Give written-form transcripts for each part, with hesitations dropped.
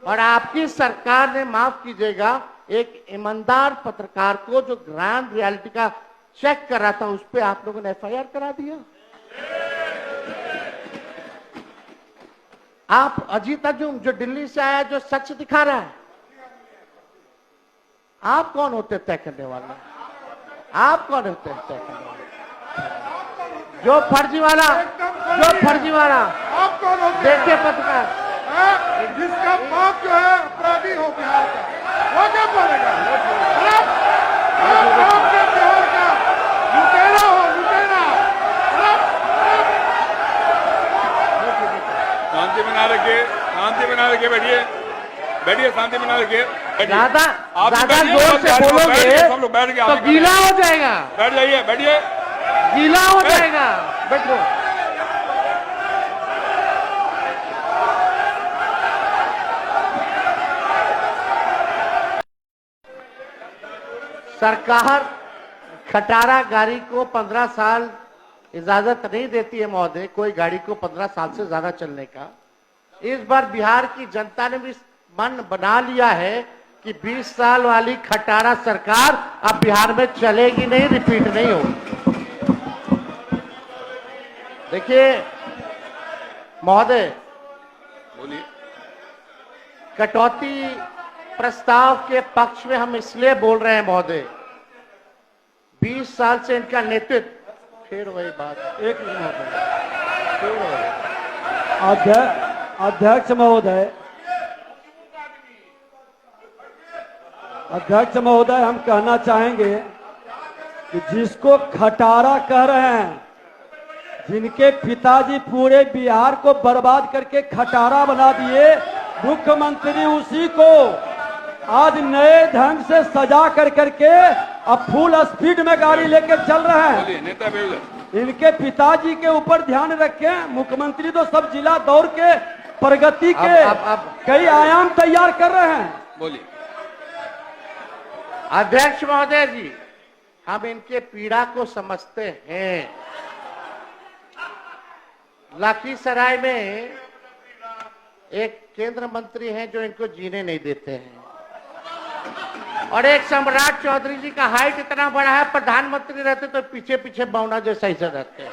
और आपकी सरकार ने, माफ कीजिएगा, एक ईमानदार पत्रकार को जो ग्राउंड रियलिटी का चेक कर रहा था, उस पर आप लोगों ने एफआईआर करा दिया। आप अजीत अजूम जो दिल्ली से आया, जो सच दिखा रहा है, आप कौन होते तय करने वाले? आप कौन होते हैं तय करने वाले? जो फर्जी वाला आप कौन होते हैं? देखिए पत्रकार, जिसका बाप जो है अपराधी हो बिहार का, वो क्या बोलेगा? आप बाप के बिहार का लुटेरा हो, लुटेरा। शांति बना रखिए, शांति बना रखिए, बैठिए बैठिए, शांति बना रखिए। ज्यादा जोर से बोलोगे सब लोग बैठ तो गीला हो जाएगा। बैठ जाइए, बैठिए, गीला हो जाएगा, बैठो। सरकार खटारा गाड़ी को 15 साल इजाजत नहीं देती है महोदय, कोई गाड़ी को 15 साल से ज्यादा चलने का। इस बार बिहार की जनता ने भी मन बना लिया है कि 20 साल वाली खटारा सरकार अब बिहार में चलेगी नहीं, रिपीट नहीं होगी। देखिए महोदय, बोलिए। कटौती प्रस्ताव के पक्ष में हम इसलिए बोल रहे हैं महोदय, 20 साल से इनका नेतृत्व, फिर वही बात, एक मिनट महोदय, फिर वही। अध्यक्ष महोदय, हम कहना चाहेंगे कि जिसको खटारा कह रहे हैं, जिनके पिताजी पूरे बिहार को बर्बाद करके खटारा बना दिए, मुख्यमंत्री उसी को आज नए ढंग से सजा कर करके अब फुल स्पीड में गाड़ी लेके चल रहे हैं। नेता इनके पिताजी के ऊपर ध्यान रखें। मुख्यमंत्री तो सब जिला दौड़ के प्रगति के कई आयाम तैयार कर रहे हैं। बोलिए। अध्यक्ष महोदय जी, हम इनके पीड़ा को समझते हैं। लखीसराय में एक केंद्र मंत्री हैं जो इनको जीने नहीं देते हैं, और एक सम्राट चौधरी जी का हाइट इतना बड़ा है, प्रधानमंत्री रहते तो पीछे पीछे बौना जैसा ही रहते हैं,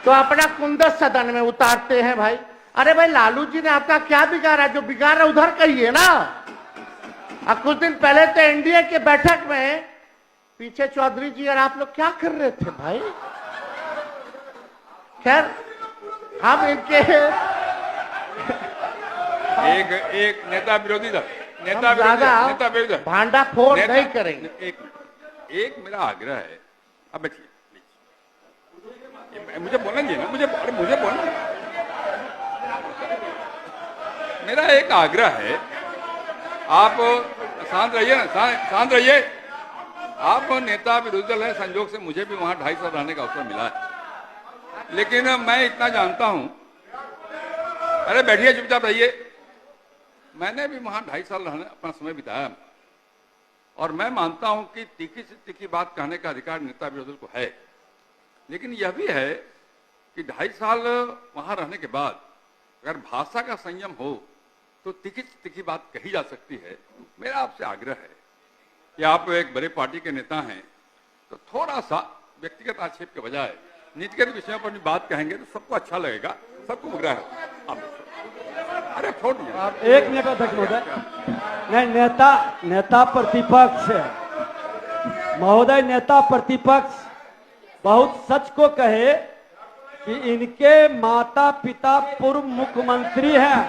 तो अपना कुंदस सदन में उतारते हैं। भाई, अरे भाई, लालू जी ने आपका क्या बिगाड़ा? जो बिगाड़ा उधर कहिए ना। अब कुछ दिन पहले तो एनडीए के बैठक में पीछे चौधरी जी और आप लोग क्या कर रहे थे भाई? खैर, हम इनके एक नेता विरोधी दल, नेता विरोधी भांडा फोड़ नहीं करेंगे। एक मेरा आग्रह है, अब बैठिए, मुझे बोलना चाहिए ना, मुझे बोलना। मेरा एक आग्रह है, आप शांत रहिए ना, शांत रहिए। आप नेता विरोधी दल है, संजोग से मुझे भी वहां 2.5 साल रहने का अवसर मिला है, लेकिन मैं इतना जानता हूं। अरे बैठिए, चुपचाप रहिए। मैंने भी वहां 2.5 साल रहने अपना समय बिताया, और मैं मानता हूं कि तीखी से तीखी बात कहने का अधिकार नेता विरोधी दल को है, लेकिन यह भी है कि 2.5 साल वहां रहने के बाद अगर भाषा का संयम हो तो तीखी से तीखी बात कही जा सकती है। मेरा आपसे आग्रह है कि आप एक बड़े पार्टी के नेता हैं, तो थोड़ा सा व्यक्तिगत आक्षेप के बजाय नीतिगत विषयों पर भी बात कहेंगे तो सबको अच्छा लगेगा, सबको मुग्रह होगा। अरे छोड़ दीजिए। एक मिनट अध्यक्ष महोदय, नहीं, नेता प्रतिपक्ष महोदय, नेता प्रतिपक्ष बहुत सच को कहे कि इनके माता पिता पूर्व मुख्यमंत्री हैं,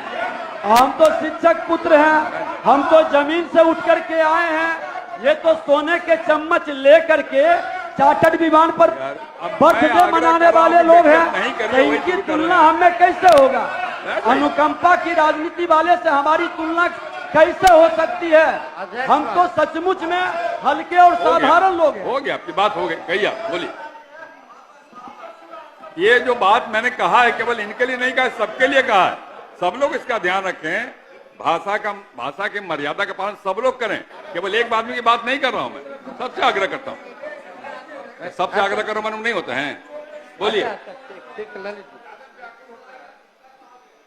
हम तो शिक्षक पुत्र हैं, हम तो जमीन से उठ करके आए हैं, ये तो सोने के चम्मच ले करके चार्टर्ड विमान पर बर्थडे मनाने वाले लोग हैं। तो इनकी तुलना हमें कैसे होगा? अनुकंपा की राजनीति वाले से हमारी तुलना कैसे हो सकती है? हम तो सचमुच में हल्के और साधारण लोग हैं। हो गया, आपकी बात हो गई, कहिए आप, बोलिए। ये जो बात मैंने कहा है केवल इनके लिए नहीं कहा, सबके लिए कहा है। सब लोग इसका ध्यान रखें, भाषा के मर्यादा का पालन सब लोग करें। केवल एक आदमी की बात नहीं कर रहा हूं मैं, सबसे आग्रह करता हूं। सबसे आग्रह करो मालूम नहीं होता है। बोलिए।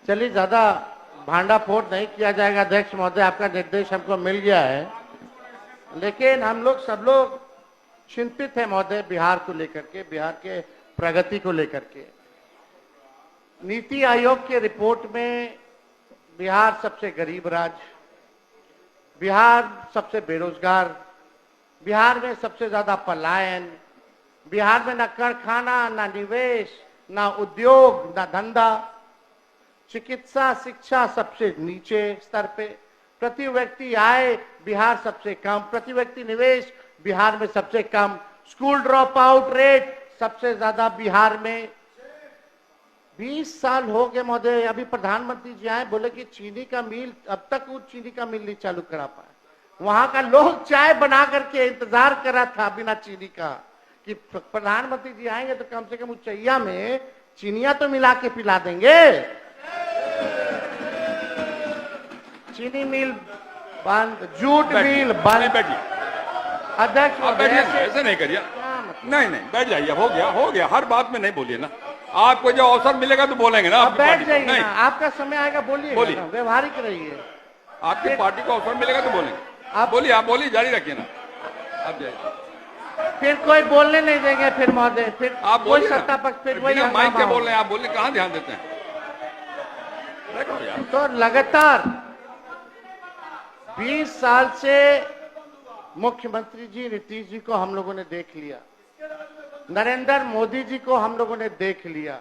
चलिए, ज्यादा भांडाफोड़ नहीं किया जाएगा। अध्यक्ष महोदय, आपका निर्देश हमको मिल गया है, लेकिन हम लोग सब लोग चिंतित है महोदय बिहार को लेकर के, बिहार के प्रगति को लेकर के। नीति आयोग के रिपोर्ट में बिहार सबसे गरीब राज्य, बिहार सबसे बेरोजगार, बिहार में सबसे ज्यादा पलायन, बिहार में न कारखाना, न निवेश, न उद्योग, न धंधा, चिकित्सा शिक्षा सबसे नीचे स्तर पे, प्रति व्यक्ति आय बिहार सबसे कम, प्रति व्यक्ति निवेश बिहार में सबसे कम, स्कूल ड्रॉप आउट रेट सबसे ज्यादा बिहार में। 20 साल हो गए महोदय, अभी प्रधानमंत्री जी आए, बोले कि चीनी का मिल, अब तक वो चीनी का मिल नहीं चालू करा पाए। वहां का लोग चाय बना करके इंतजार कर रहा था बिना चीनी का, कि प्रधानमंत्री जी आएंगे तो कम से कम उच्चैया में चीनिया तो मिला के पिला देंगे। चीनी मिल बंद, जूट मिल बंद। अध्यक्ष ऐसे नहीं करिए, नहीं नहीं बैठ जाइए, हो गया, हर बात में नहीं बोलिए ना, आपको जो अवसर मिलेगा तो बोलेंगे ना। आप बैठ जाइए ना, आपका समय आएगा, बोलिए, व्यवहारिक रहिए। आपकी पार्टी को अवसर मिलेगा तो बोलेंगे, आप बोलिए, जारी रखिए ना, आप जाइए। फिर कोई बोलने नहीं देंगे, फिर महोदय, फिर आप कोई सत्ता पक्ष, फिर वही माइक के बोल रहे हैं, आप बोलिए, कहाँ ध्यान देते हैं। तो लगातार 20 साल से मुख्यमंत्री जी नीतीश जी को हम लोगों ने देख लिया, नरेंद्र मोदी जी को हम लोगों ने देख लिया।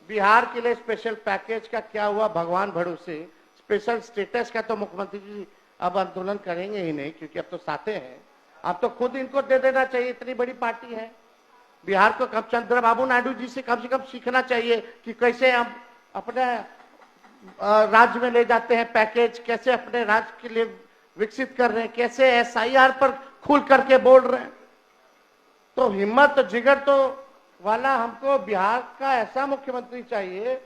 बिहार के लिए स्पेशल पैकेज का क्या हुआ भगवान भरोसे, स्पेशल स्टेटस का तो मुख्यमंत्री जी अब आंदोलन करेंगे ही नहीं, क्योंकि अब तो साथे हैं। अब तो खुद इनको दे देना चाहिए, इतनी बड़ी पार्टी है। बिहार को कब चंद्रबाबू नायडू जी से कम सीखना चाहिए कि कैसे हम अपने राज्य में ले जाते हैं पैकेज, कैसे अपने राज्य के लिए विकसित कर रहे हैं, कैसे SIR पर खुल करके बोल रहे हैं। तो हिम्मत जिगर तो वाला हमको बिहार का ऐसा मुख्यमंत्री चाहिए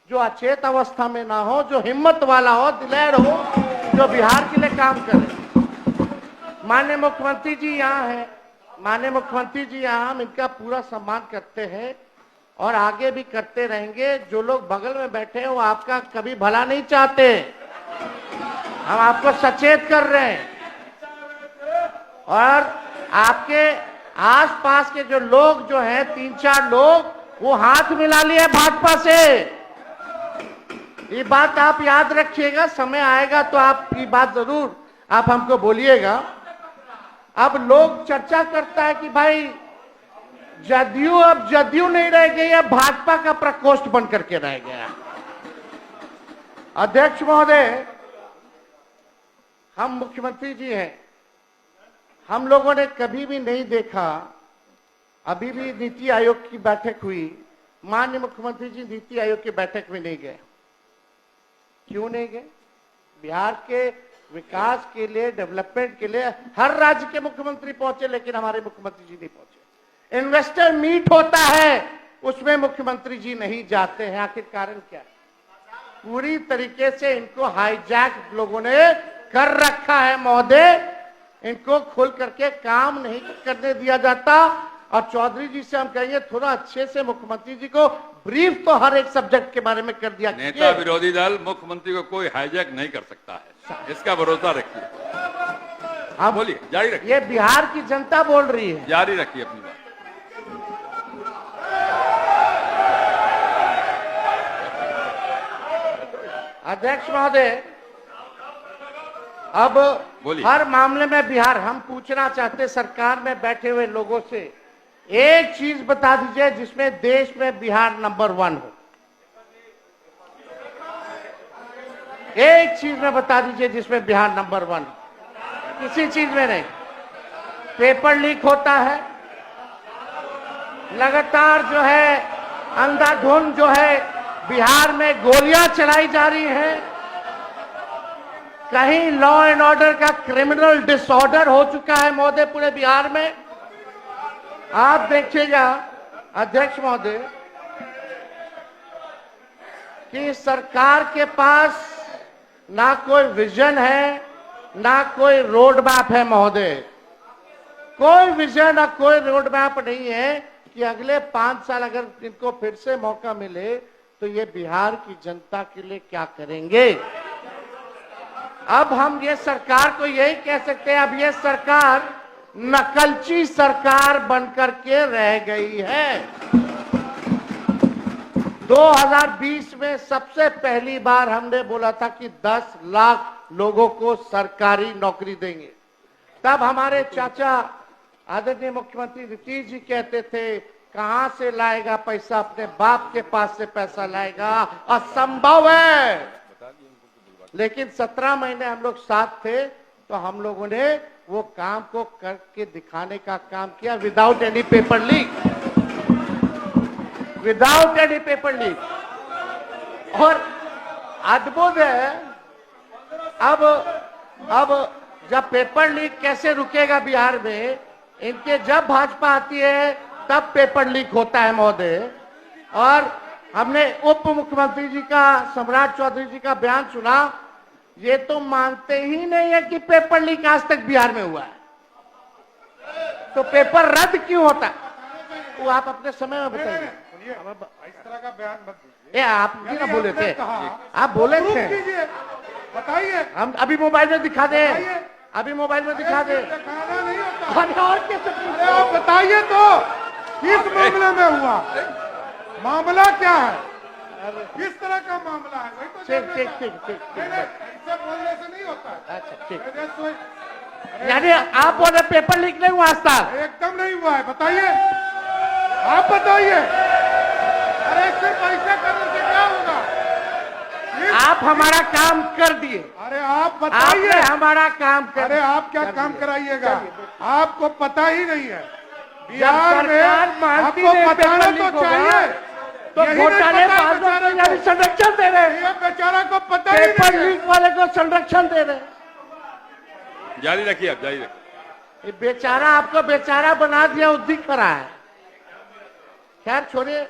जो अचेत अवस्था में ना हो, जो हिम्मत वाला हो, दिलेर हो, जो बिहार के लिए काम करे। माननीय मुख्यमंत्री जी यहाँ हैं, माननीय मुख्यमंत्री जी यहाँ, हम इनका पूरा सम्मान करते हैं और आगे भी करते रहेंगे। जो लोग बगल में बैठे हैं वो आपका कभी भला नहीं चाहते, हम आपको सचेत कर रहे हैं। और आपके आसपास के जो लोग जो हैं, 3-4 लोग, वो हाथ मिला लिए भाजपा से। ये बात आप याद रखिएगा, समय आएगा तो आपकी बात जरूर आप हमको बोलिएगा। अब लोग चर्चा करता है कि भाई जदयू अब जदयू नहीं रह गई, अब भाजपा का प्रकोष्ठ बन करके रह गया। अध्यक्ष महोदय, हम मुख्यमंत्री जी हैं, हम लोगों ने कभी भी नहीं देखा, अभी भी नीति आयोग की बैठक हुई, माननीय मुख्यमंत्री जी नीति आयोग की बैठक में नहीं गए। क्यों नहीं गए? बिहार के विकास के लिए, डेवलपमेंट के लिए हर राज्य के मुख्यमंत्री पहुंचे, लेकिन हमारे मुख्यमंत्री जी नहीं पहुंचे। इन्वेस्टर मीट होता है, उसमें मुख्यमंत्री जी नहीं जाते हैं। आखिर कारण क्या है? पूरी तरीके से इनको हाईजैक लोगों ने कर रखा है महोदय। इनको खोल करके काम नहीं करने दिया जाता। और चौधरी जी से हम कहेंगे थोड़ा अच्छे से मुख्यमंत्री जी को ब्रीफ तो हर एक सब्जेक्ट के बारे में कर दिया। नेता विरोधी दल मुख्यमंत्री को कोई हाईजैक नहीं कर सकता है, इसका भरोसा रखिए। आप बोलिए, जारी रखिए। ये बिहार की जनता बोल रही है, जारी रखिए अपनी बात। अध्यक्ष महोदय, अब हर मामले में बिहार, हम पूछना चाहते सरकार में बैठे हुए लोगों से, एक चीज बता दीजिए जिसमें देश में बिहार नंबर 1 हो। एक चीज में बता दीजिए जिसमें बिहार नंबर 1 हो। किसी चीज में नहीं। पेपर लीक होता है, लगातार जो है अंधाधुंध जो है बिहार में गोलियां चलाई जा रही हैं, कहीं लॉ एंड ऑर्डर का क्रिमिनल डिसऑर्डर हो चुका है महोदय पूरे बिहार में। आप देखिएगा अध्यक्ष महोदय कि सरकार के पास ना कोई विजन है, ना कोई रोड मैप है महोदय। कोई विजन और कोई रोड मैप नहीं है कि अगले 5 साल अगर इनको फिर से मौका मिले तो ये बिहार की जनता के लिए क्या करेंगे। अब हम ये सरकार को यही कह सकते हैं, अब ये सरकार नकलची सरकार बनकर के रह गई है। 2020 में सबसे पहली बार हमने बोला था कि 10 लाख लोगों को सरकारी नौकरी देंगे। तब हमारे चाचा आदरणीय मुख्यमंत्री नीतीश जी कहते थे कहां से लाएगा पैसा, अपने बाप के पास से पैसा लाएगा, असंभव है। लेकिन 17 महीने हम लोग साथ थे तो हम लोगों ने वो काम को करके दिखाने का काम किया, without any paper leak, without any paper leak. और अद्भुत है, अब जब पेपर लीक कैसे रुकेगा बिहार में, इनके जब भाजपा आती है तब पेपर लीक होता है महोदय। और हमने उप मुख्यमंत्री जी का, सम्राट चौधरी जी का बयान सुना, ये तो मानते ही नहीं है कि पेपर लीक आज तक बिहार में हुआ है, तो पेपर रद्द क्यों होता है वो आप अपने समय में बताइए। इस तरह का बयान मत दीजिए। ये आप भी ना बोले थे, आप बोले थे, बताइए। हम अभी मोबाइल में दिखा दे, अभी मोबाइल में दिखा दे। दिखाना नहीं होता। और कैसे अरे आप बताइए तो किस मामले में हुआ, मामला क्या है, किस तरह का मामला है, वही तो ठीक ठीक ठीक ठीक नहीं, नहीं, ऐसे बोलने से नहीं होता है। अच्छा ठीक, मेरे सोच- यानी आप बोले पेपर लीक नहीं हुआ आज तक? एकदम नहीं हुआ है, बताइए, आप बताइए। अरे सिर्फ पैसा करने से क्या होगा? आप हमारा काम कर दिए, अरे आप बताइए। आपने हमारा काम कर अरे आप क्या काम कराइएगा, आपको पता ही नहीं है। बिहार में सरकार मानती आपको नहीं बताना पेपर तो लीक होगा, चाहिए। तो यही नहीं घोटाले पता है बाजों बेचारे को यानी को। संरक्षण दे रहे हैं, ये बेचारा को पता ही पेपर नहीं है। लीक वाले को संरक्षण दे रहे हैं। जारी रखिए, आप जारी रखिए। ये बेचारा आपको बेचारा बना दिया, वो दिख रहा है। खैर छोड़िए,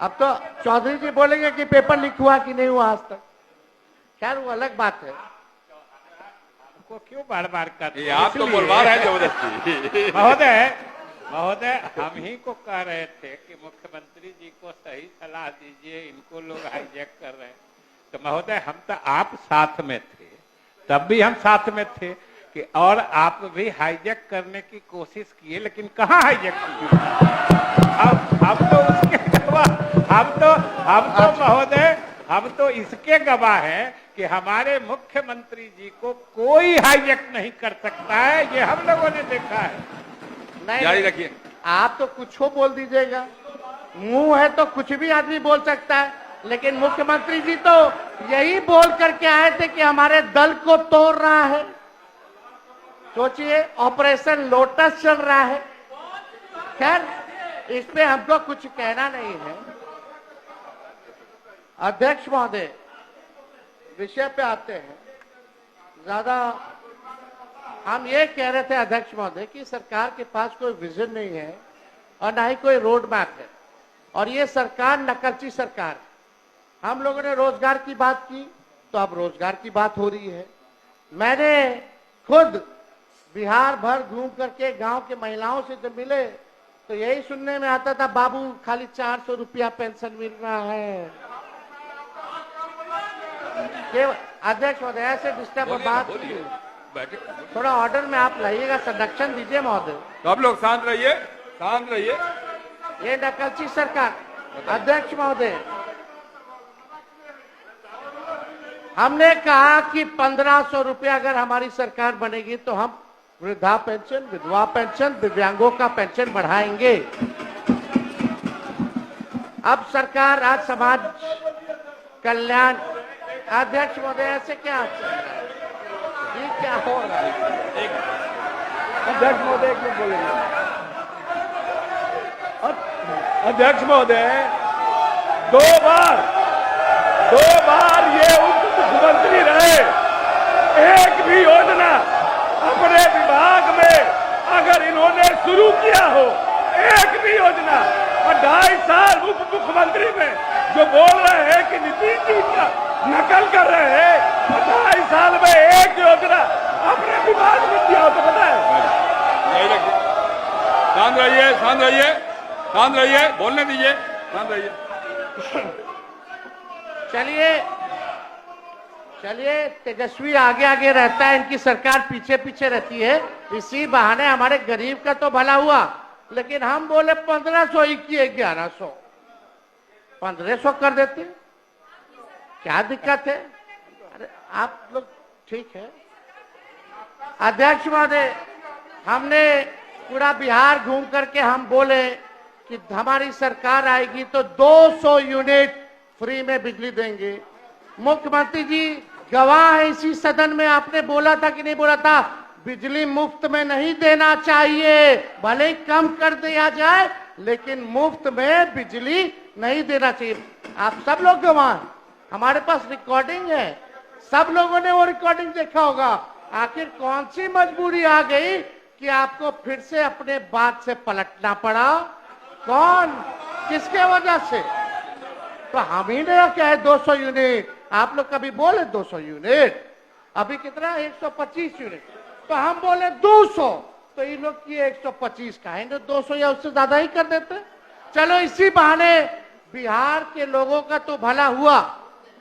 अब तो चौधरी जी बोलेंगे कि पेपर लीक हुआ कि नहीं हुआ आज तक, खैर वो अलग बात है। को क्यों बार बार कर ये आप तो बोलवा रहे हैं जबरदस्ती। महोदय हम ही को कह रहे थे कि मुख्यमंत्री जी को सही सलाह दीजिए, इनको लोग हाईजैक कर रहे हैं। तो महोदय हम तो आप साथ में थे, तब भी हम साथ में थे कि और आप भी हाईजैक करने की कोशिश किए, लेकिन कहाँ हाईजैक किए। हम तो उसके गवाह, हम तो महोदय हम तो इसके गवाह हैं कि हमारे मुख्यमंत्री जी को कोई हाईजैक नहीं कर सकता है, ये हम लोगों ने देखा है। जारी नहीं, रखिए। आप तो कुछ हो बोल दीजिएगा, मुंह है तो कुछ भी आदमी बोल सकता है, लेकिन मुख्यमंत्री जी तो यही बोल करके आए थे कि हमारे दल को तोड़ रहा है। सोचिए, ऑपरेशन लोटस चल रहा है। खैर इस पे हमको कुछ कहना नहीं है। अध्यक्ष महोदय, विषय पे आते हैं। ज्यादा हम ये कह रहे थे अध्यक्ष महोदय कि सरकार के पास कोई विजन नहीं है और ना ही कोई रोड मैप है, और ये सरकार नकलची सरकार है। हम लोगों ने रोजगार की बात की तो अब रोजगार की बात हो रही है। मैंने खुद बिहार भर घूम करके गांव के महिलाओं से जब मिले तो यही सुनने में आता था, बाबू खाली 400 रुपया पेंशन मिल रहा है। अध्यक्ष महोदय ऐसे डिस्टर्ब बात, थोड़ा ऑर्डर में आप लाइएगा, संरक्षण दीजिए महोदय। तो आप लोग शांत रहिए, शांत रहिए। ये नकलची सरकार। अध्यक्ष महोदय, हमने कहा कि 1500 रुपया अगर हमारी सरकार बनेगी तो हम वृद्धा पेंशन, विधवा पेंशन, दिव्यांगों का पेंशन बढ़ाएंगे। अब सरकार आज समाज कल्याण, अध्यक्ष महोदय ऐसे क्या चल रहा है, ये क्या हो रहा है? अध्यक्ष महोदय एक मिनट बोलेंगे। अध्यक्ष महोदय, दो बार ये उप मुख्यमंत्री रहे, एक भी योजना अपने विभाग में अगर इन्होंने शुरू किया हो, एक भी योजना, और 2.5 साल उप मुख्यमंत्री में जो बोल रहे हैं कि नीतीश जी का नकल कर रहे हैं, 2.5 साल में एक योजना अपने विभाग में किया हो तो पता है। जारी रखिए। शांत रहिए, शांत रहिए, शांत रहिए, बोलने दीजिए, शांत रहिए। चलिए, तेजस्वी आगे आगे रहता है, इनकी सरकार पीछे पीछे रहती है, इसी बहाने हमारे गरीब का तो भला हुआ। लेकिन हम बोले 1500 ही किए 1100, 1500 कर देते, क्या दिक्कत है? अरे आप लोग ठीक है। अध्यक्ष महोदय, हमने पूरा बिहार घूम करके हम बोले कि हमारी सरकार आएगी तो 200 यूनिट फ्री में बिजली देंगे। मुख्यमंत्री जी गवाह है इसी सदन में, आपने बोला था कि नहीं बोला था, बिजली मुफ्त में नहीं देना चाहिए, भले ही कम कर दिया जाए लेकिन मुफ्त में बिजली नहीं देना चाहिए। आप सब लोग गवाह हैं, हमारे पास रिकॉर्डिंग है, सब लोगों ने वो रिकॉर्डिंग देखा होगा। आखिर कौन सी मजबूरी आ गई कि आपको फिर से अपने बात से पलटना पड़ा? कौन, किसके वजह से? तो हम ही ने क्या है 200 यूनिट, आप लोग कभी बोले 200 यूनिट, अभी कितना 125 यूनिट, तो हम बोले 200, तो इन लोग किए 125 का है, 200 या उससे ज्यादा ही कर देते। चलो इसी बहाने बिहार के लोगों का तो भला हुआ।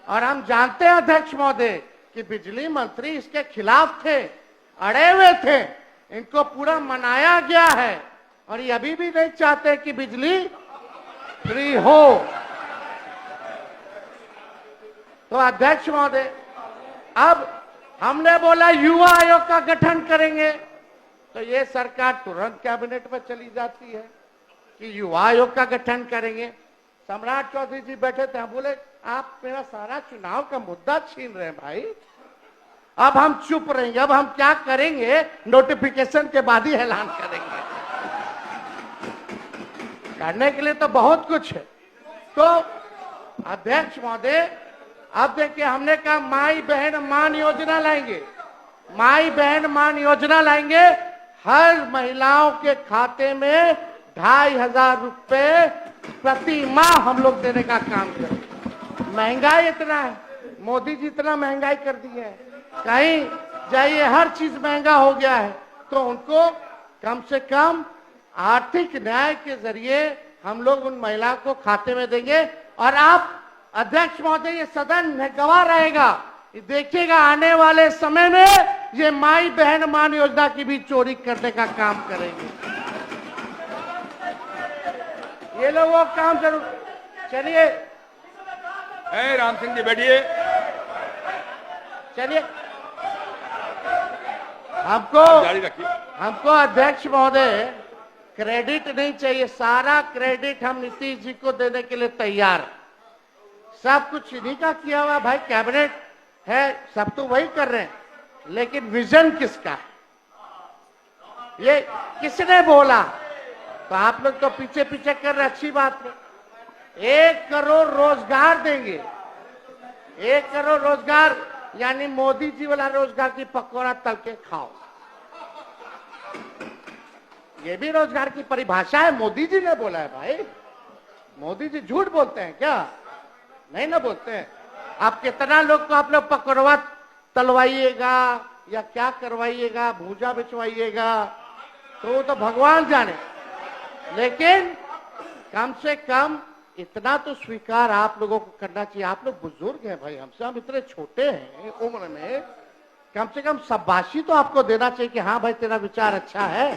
और हम जानते हैं अध्यक्ष महोदय कि बिजली मंत्री इसके खिलाफ थे, अड़े हुए थे, इनको पूरा मनाया गया है और ये अभी भी नहीं चाहते कि बिजली फ्री हो। तो अध्यक्ष महोदय, अब हमने बोला युवा आयोग का गठन करेंगे, तो ये सरकार तुरंत कैबिनेट में चली जाती है कि युवा आयोग का गठन करेंगे। सम्राट चौधरी जी बैठे थे, हम बोले आप मेरा सारा चुनाव का मुद्दा छीन रहे हैं भाई, अब हम चुप रहेंगे, अब हम क्या करेंगे, नोटिफिकेशन के बाद ही ऐलान करेंगे। करने के लिए तो बहुत कुछ है। तो अध्यक्ष महोदय, अब देखिए हमने कहा माई बहन मान योजना लाएंगे, माई बहन मान योजना लाएंगे, हर महिलाओं के खाते में 2500 रुपए प्रति माह हम लोग देने का काम करें। महंगाई इतना है, मोदी जी इतना महंगाई कर दी है, कहीं जाइए हर चीज महंगा हो गया है, तो उनको कम से कम आर्थिक न्याय के जरिए हम लोग उन महिलाओं को खाते में देंगे। और आप अध्यक्ष महोदय, ये सदन गवाह रहेगा, देखिएगा आने वाले समय में ये माई बहन मान योजना की भी चोरी करने का काम करेंगे, ये लोग वो काम जरूर। चलिए राम सिंह जी बैठिए। चलिए, हमको जारी रखिए। हमको अध्यक्ष महोदय क्रेडिट नहीं चाहिए, सारा क्रेडिट हम नीतीश जी को देने के लिए तैयार हैं। सब कुछ इन्हीं का किया हुआ भाई, कैबिनेट है, सब तो वही कर रहे हैं, लेकिन विजन किसका है, ये किसने बोला? तो आप लोग तो पीछे पीछे कर रहे, अच्छी बात है। 1 करोड़ रोजगार देंगे, 1 करोड़ रोजगार, यानी मोदी जी वाला रोजगार की पकौड़ा तल के खाओ, ये भी रोजगार की परिभाषा है, मोदी जी ने बोला है भाई। मोदी जी झूठ बोलते हैं क्या? नहीं ना बोलते हैं। आप कितना लोग को आप लोग पकौड़ा तलवाइएगा या क्या करवाइएगा, भूजा बिछवाइएगा, तो वो तो भगवान जाने, लेकिन कम से कम इतना तो स्वीकार आप लोगों को करना चाहिए। आप लोग बुजुर्ग हैं भाई हमसे, हम इतने छोटे हैं उम्र में, कम से कम शाबाशी तो आपको देना चाहिए कि हाँ भाई तेरा विचार अच्छा है,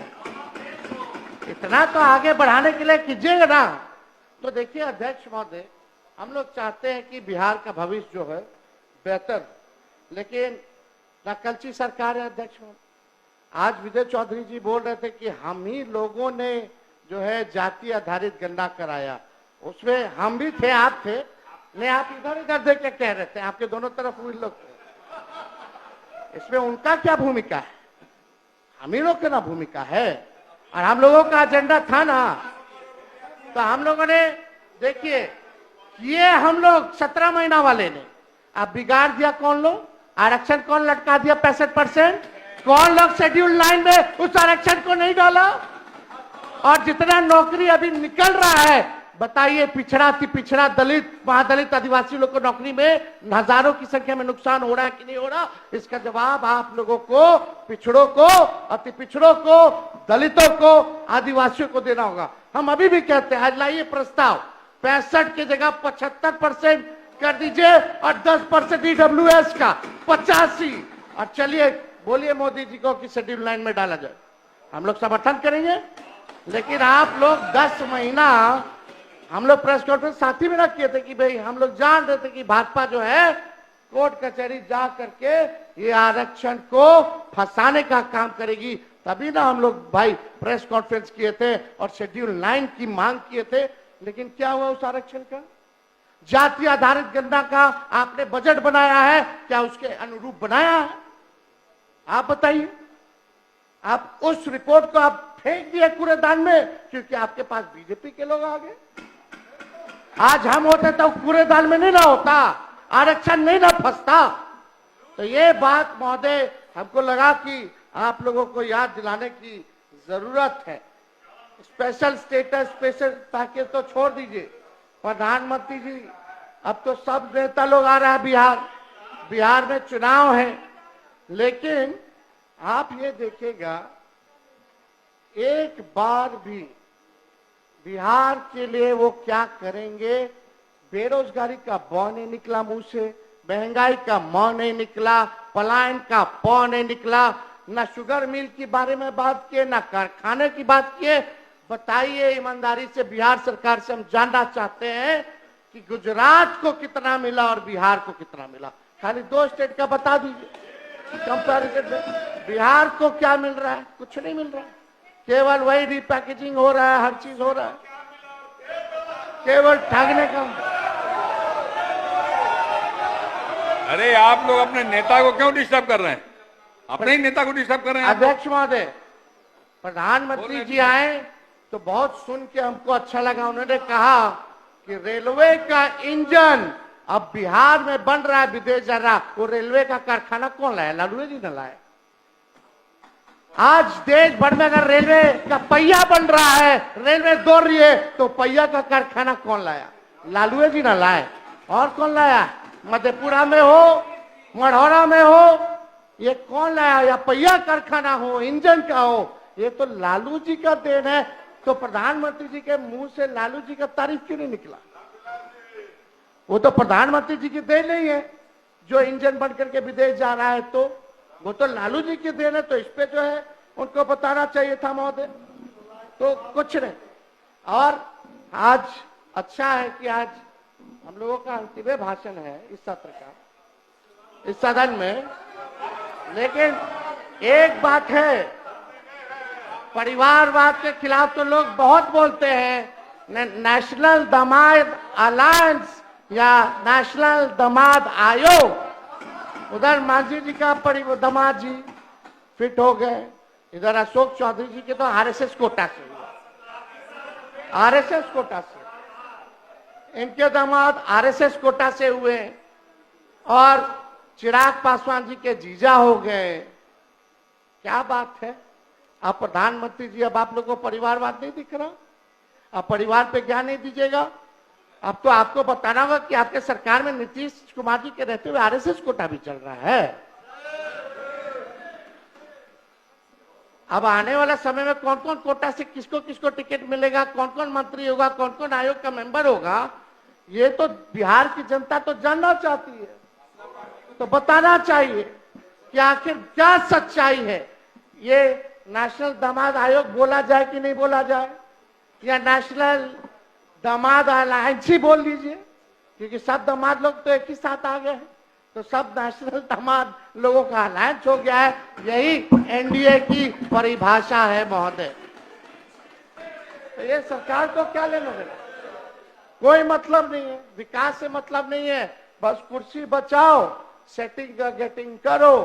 इतना तो आगे बढ़ाने के लिए कीजिएगा ना। तो देखिए अध्यक्ष महोदय, हम लोग चाहते हैं कि बिहार का भविष्य जो है बेहतर, लेकिन नकलची सरकार है अध्यक्ष महोदय। आज विजय चौधरी जी बोल रहे थे कि हम ही लोगों ने जो है जाति आधारित गणना कराया, उसमें हम भी थे, आप थे नहीं, आप इधर इधर देख के कह रहे थे, आपके दोनों तरफ वही लोग थे, इसमें उनका क्या भूमिका है? हम ही लोग की ना भूमिका है, और हम लोगों का एजेंडा था ना। तो हम लोगों ने देखिए ये हम लोग 17 महीना वाले ने अब बिगाड़ दिया, कौन लोग आरक्षण कौन लटका दिया 65%, कौन लोग शेड्यूल 9 में उस आरक्षण को नहीं डाला, और जितना नौकरी अभी निकल रहा है बताइए, पिछड़ा अति पिछड़ा दलित महादलित आदिवासी लोग को नौकरी में हजारों की संख्या में नुकसान हो रहा है कि नहीं हो रहा? इसका जवाब आप लोगों को, पिछड़ों को, अति पिछड़ों को, दलितों को, आदिवासियों को देना होगा। हम अभी भी कहते हैं, आज लाइए प्रस्ताव 65 की जगह 75% कर दीजिए और 10% ईडब्ल्यूएस का 85। और चलिए बोलिए मोदी जी को कि शेड्यूल 9 में डाला जाए, हम लोग समर्थन करेंगे। लेकिन आप लोग 10 महीना, हम लोग प्रेस कॉन्फ्रेंस साथ ही में रख किए थे कि भाई हम लोग जान रहे थे कि भाजपा जो है कोर्ट कचहरी जा करके ये आरक्षण को फंसाने का काम करेगी, तभी ना हम लोग भाई प्रेस कॉन्फ्रेंस किए थे और शेड्यूल 9 की मांग किए थे। लेकिन क्या हुआ उस आरक्षण का? जाति आधारित गणना का आपने बजट बनाया है, क्या उसके अनुरूप बनाया है? आप बताइए। आप उस रिपोर्ट को आप फेंक दिए कूड़ेदान में क्योंकि आपके पास बीजेपी के लोग आ गए। आज हम होते तो कूड़ेदान में नहीं ना होता, आरक्षण नहीं ना फंसता। तो ये बात महोदय हमको लगा कि आप लोगों को याद दिलाने की जरूरत है। स्पेशल स्टेटस, स्पेशल पैकेज तो छोड़ दीजिए प्रधानमंत्री जी, अब तो सब नेता लोग आ रहा है बिहार में चुनाव है। लेकिन आप ये देखिएगा, एक बार भी बिहार के लिए वो क्या करेंगे? बेरोजगारी का बौ नहीं निकला मुंह से, महंगाई का मौ नहीं निकला, पलायन का पौ नहीं निकला, ना शुगर मिल के बारे में बात किए, ना कारखाने की बात किए। बताइए ईमानदारी से, बिहार सरकार से हम जानना चाहते हैं कि गुजरात को कितना मिला और बिहार को कितना मिला। खाली 2 स्टेट का बता दीजिए कंपैरिजन में। बिहार को क्या मिल रहा है? कुछ नहीं मिल रहा है, केवल वही रिपैकेजिंग हो रहा है, हर चीज हो रहा है, केवल ठगने का। अरे आप लोग अपने नेता को क्यों डिस्टर्ब कर रहे हैं? अपने ही नेता को डिस्टर्ब कर रहे हैं। अध्यक्ष महोदय, प्रधानमंत्री जी आए तो बहुत सुन के हमको अच्छा लगा। उन्होंने कहा कि रेलवे का इंजन अब बिहार में बन रहा है, विदेश जा रहा। वो रेलवे का कारखाना कौन लाया? लालू जी ने लाया। आज देश भर में अगर रेलवे का पहिया बन रहा है, रेलवे दौड़ रही है, तो पहिया का कारखाना कौन लाया? लालू जी ने लाए। और कौन लाया? मधेपुरा में हो, मढ़ौरा में हो, ये कौन लाया? या पहिया कारखाना हो, इंजन का हो, ये तो लालू जी का देन है। तो प्रधानमंत्री जी के मुंह से लालू जी का तारीफ क्यों नहीं निकला? वो तो प्रधानमंत्री जी की देन नहीं है जो इंजन बन करके विदेश जा रहा है, तो वो तो लालू जी की देन है। तो इस पे जो है उनको बताना चाहिए था महोदय। तो कुछ नहीं। और आज अच्छा है कि आज हम लोगों का अंतिम भाषण है इस सत्र का, इस सदन में। लेकिन एक बात है, परिवारवाद के खिलाफ तो लोग बहुत बोलते हैं। नेशनल दामाद अलायंस या नेशनल दामाद आयोग, उधर मांझी जी का दामाद जी फिट हो गए, इधर अशोक चौधरी जी के तो आरएसएस कोटा से हुआ, आरएसएस कोटा से इनके दामाद आरएसएस कोटा से हुए, और चिराग पासवान जी के जीजा हो गए। क्या बात है? आप प्रधानमंत्री जी, अब आप लोगों को परिवारवाद नहीं दिख रहा? आप परिवार पे ज्ञान नहीं दीजिएगा? अब तो आपको बताना होगा कि आपके सरकार में नीतीश कुमार जी के रहते हुए आरएसएस कोटा भी चल रहा है। अब आने वाला समय में कौन कौन कोटा से किसको किसको टिकट मिलेगा, कौन कौन मंत्री होगा, कौन कौन आयोग का मेंबर होगा, ये तो बिहार की जनता तो जानना चाहती है। तो बताना चाहिए कि आखिर क्या सच्चाई है। ये नेशनल दामाद आयोग बोला जाए कि नहीं बोला जाए, या नेशनल दामाद अलायंस ही बोल लीजिए, क्योंकि सब दामाद लोग तो एक ही साथ आ गए हैं। तो सब नेशनल दामाद लोगों का अलायंस हो गया है। यही एनडीए की परिभाषा है महोदय। तो ये सरकार को क्या लेना देना? कोई मतलब नहीं है, विकास से मतलब नहीं है। बस कुर्सी बचाओ, सेटिंग गेटिंग करो,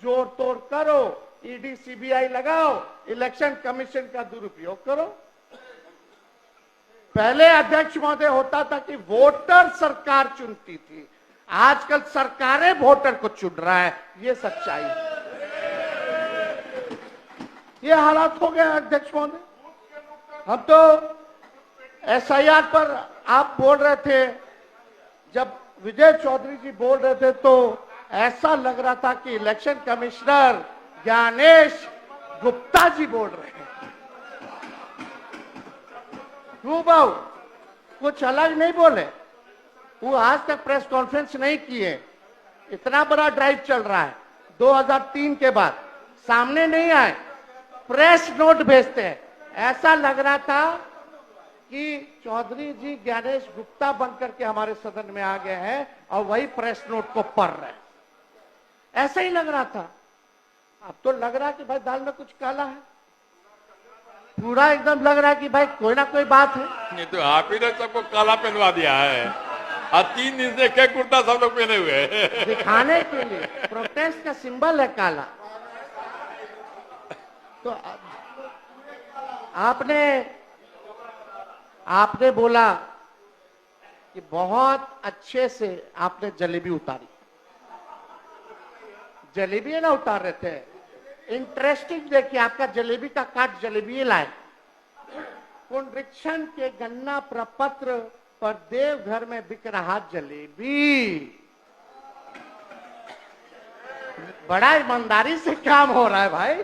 जोड़ तोड़ करो, ईडी सीबीआई लगाओ, इलेक्शन कमीशन का दुरुपयोग करो। पहले अध्यक्ष महोदय होता था कि वोटर सरकार चुनती थी, आजकल सरकारें वोटर को चुन रहा है। ये सच्चाई है, ये हालात हो गए अध्यक्ष महोदय। हम तो एसआईआर पर आप बोल रहे थे, जब विजय चौधरी जी बोल रहे थे तो ऐसा लग रहा था कि इलेक्शन कमिश्नर ज्ञानेश गुप्ता जी बोल रहे हैं। क्यों बाबू, कुछ अलग नहीं बोले? वो आज तक प्रेस कॉन्फ्रेंस नहीं किए। इतना बड़ा ड्राइव चल रहा है 2003 के बाद, सामने नहीं आए, प्रेस नोट भेजते हैं। ऐसा लग रहा था कि चौधरी जी ज्ञानेश गुप्ता बनकर के हमारे सदन में आ गए हैं और वही प्रेस नोट को पढ़ रहे हैं, ऐसा ही लग रहा था। अब तो लग रहा है कि भाई दाल में कुछ काला है, पूरा एकदम लग रहा है कि भाई कोई ना कोई बात है। नहीं तो आप ही ने सबको काला पहनवा दिया है, और 3 दिन से क्या कुर्ता सब लोग पहने हुए हैं। दिखाने के लिए, प्रोटेस्ट का सिंबल है काला। तो आपने बोला कि बहुत अच्छे से आपने जलेबी उतारी, जलेबी ना उतार रहे थे, इंटरेस्टिंग। देखिए आपका जलेबी का काट जलेबी लाए। पुनरीक्षण के गन्ना प्रपत्र पर देवघर में बिक रहा जलेबी। बड़ा ईमानदारी से काम हो रहा है भाई।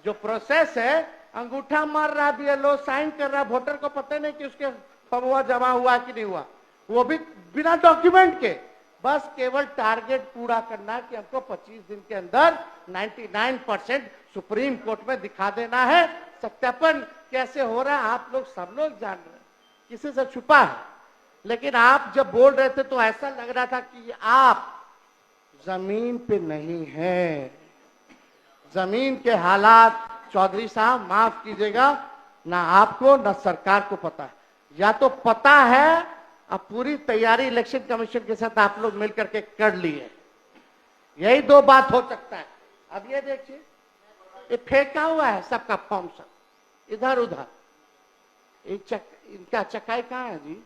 जो प्रोसेस है, अंगूठा मार रहा है बीएलओ, साइन कर रहा है, वोटर को पता नहीं कि उसके फगुआ जमा हुआ कि नहीं हुआ, वो भी बिना डॉक्यूमेंट के। बस केवल टारगेट पूरा करना है कि हमको 25 दिन के अंदर 99% सुप्रीम कोर्ट में दिखा देना है। सत्यापन कैसे हो रहा है आप लोग सब लोग जान रहे हैं, किसी से छुपा है। लेकिन आप जब बोल रहे थे तो ऐसा लग रहा था कि आप जमीन पे नहीं है। जमीन के हालात चौधरी साहब माफ कीजिएगा, ना आपको ना सरकार को पता है। या तो पता है, अब पूरी तैयारी इलेक्शन कमीशन के साथ आप लोग मिलकर के कर लिए, यही 2 बात हो सकता है। अब ये देखिए, ये फेंका हुआ है सबका फॉर्म, सब इधर उधर। इनका चकाई कहाँ है जी?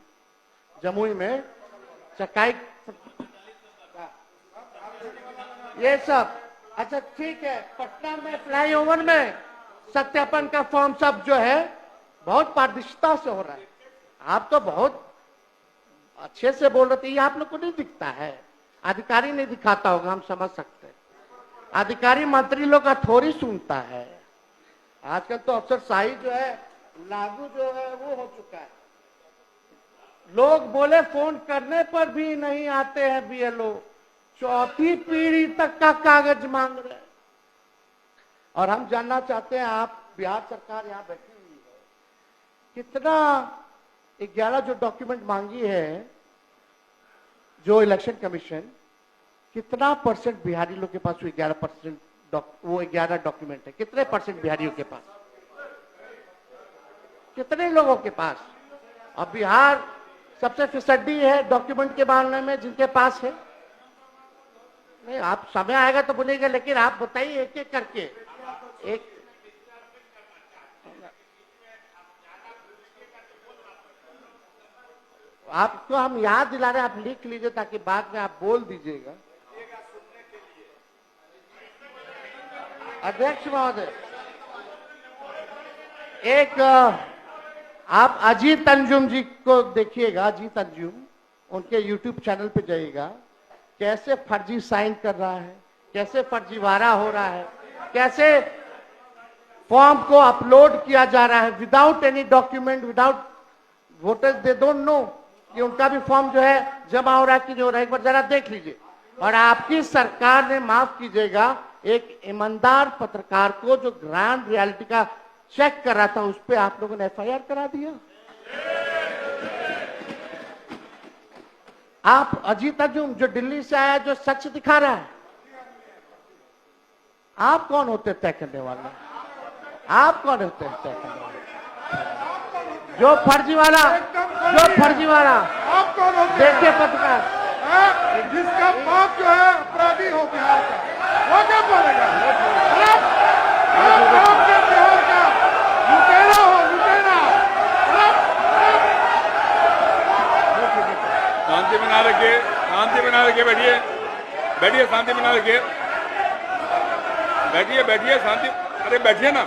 जमुई में चकाई, ये सब। अच्छा ठीक है, पटना में फ्लाईओवर में सत्यापन का फॉर्म सब जो है बहुत पारदर्शिता से हो रहा है। आप तो बहुत अच्छे से बोल रहे थे, ये आप लोग को नहीं दिखता है। अधिकारी नहीं दिखाता होगा, हम समझ सकते हैं। अधिकारी मंत्री लोग का थोड़ी सुनता है। आजकल तो अफसरशाही जो है, लागू जो है वो हो चुका है। लोग बोले फोन करने पर भी नहीं आते हैं बीएलओ, 4थी पीढ़ी तक का कागज मांग रहे हैं। और हम जानना चाहते हैं, आप बिहार सरकार यहाँ बैठी हुई है, कितना 11 जो डॉक्यूमेंट मांगी है जो इलेक्शन कमीशन, कितना परसेंट बिहारी लोग के पास वो 11% वो 11 डॉक्यूमेंट है? कितने परसेंट बिहारियों के पास, कितने लोगों के पास? अब बिहार सबसे फिसड्डी है डॉक्यूमेंट के मामले में, जिनके पास है। नहीं, आप समय आएगा तो बोलेगा, लेकिन आप बताइए एक एक करके। एक आपको हम याद दिला रहे हैं, आप लिख लीजिए ताकि बाद में आप बोल दीजिएगा। अध्यक्ष महोदय, एक आप अजीत अंजुम जी को देखिएगा, अजीत अंजुम, उनके YouTube चैनल पे जाइएगा, कैसे फर्जी साइन कर रहा है, कैसे फर्जीवाड़ा हो रहा है, कैसे फॉर्म को अपलोड किया जा रहा है without any document, without voters they don't know कि उनका भी फॉर्म जो है जमा हो रहा है कि नहीं हो रहा है। एक बार जरा देख लीजिए। और आपकी सरकार ने, माफ कीजिएगा, एक ईमानदार पत्रकार को जो ग्राउंड रियलिटी का चेक कर रहा था, उस पर आप लोगों ने FIR करा दिया। आप अजीत अंजुम जो दिल्ली से आया, जो सच दिखा रहा है, आप कौन होते तय करने वाले? आप कौन होते हैं तय करने वाले? जो फर्जीवाड़ा आप कौन होते हैं? देखिए पत्रकार, जिसका बाप जो है अपराधी हो बिहार का, वो क्या बोलेगा? आपके बिहार का लुटेरा हो, लुटेरा। शांति बना रखिए, शांति बना रखिए, बैठिए बैठिए, शांति बना रखिए, बैठिए बैठिए, शांति, अरे बैठिए ना,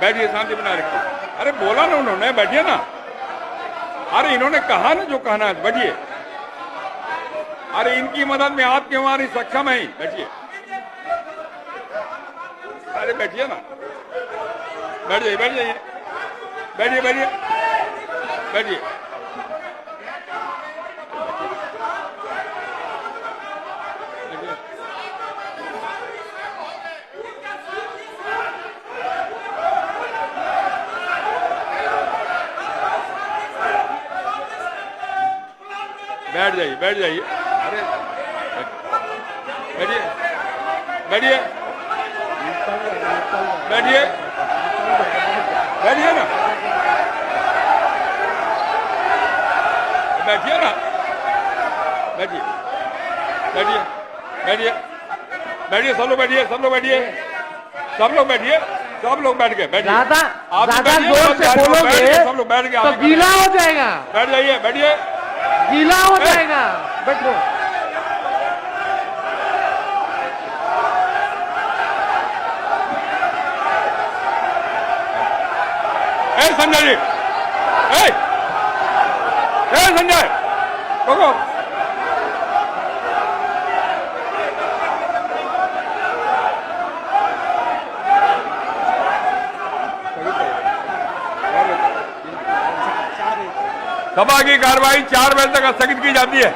बैठिए, शांति बना रखिए। अरे बोला ना उन्होंने, बैठिए ना। अरे इन्होंने कहा ना जो कहना है, बैठिए। अरे इनकी मदद में आपकी हमारी सक्षम है, बैठिए। अरे बैठिए ना, बैठ जाइए, बैठ जाइए, बैठिए बैठिए बैठिए। बैठ जाइए, बैठ जाइए। अरे बैठिए, बैठिए, बैठिए, बैठिए ना, बैठिए ना, बैठिए, बैठिए, बैठिए, बैठिए, सब लोग बैठिए, सब लोग बैठिए, सब लोग बैठिए, सब लोग बैठ गए, बैठिए। ज्यादा आप ज्यादा बैठिए, जोर सब से बैठ गए, बोलोगे सब लोग बैठ गए, तो आगे गीला हो जाएगा, बैठ जाइए, बैठिए। गीला हो जाएगा। बैठो। ए संजय जी, ए संजय, रुको। सभा की कार्रवाई 4 बजे तक स्थगित की जाती है।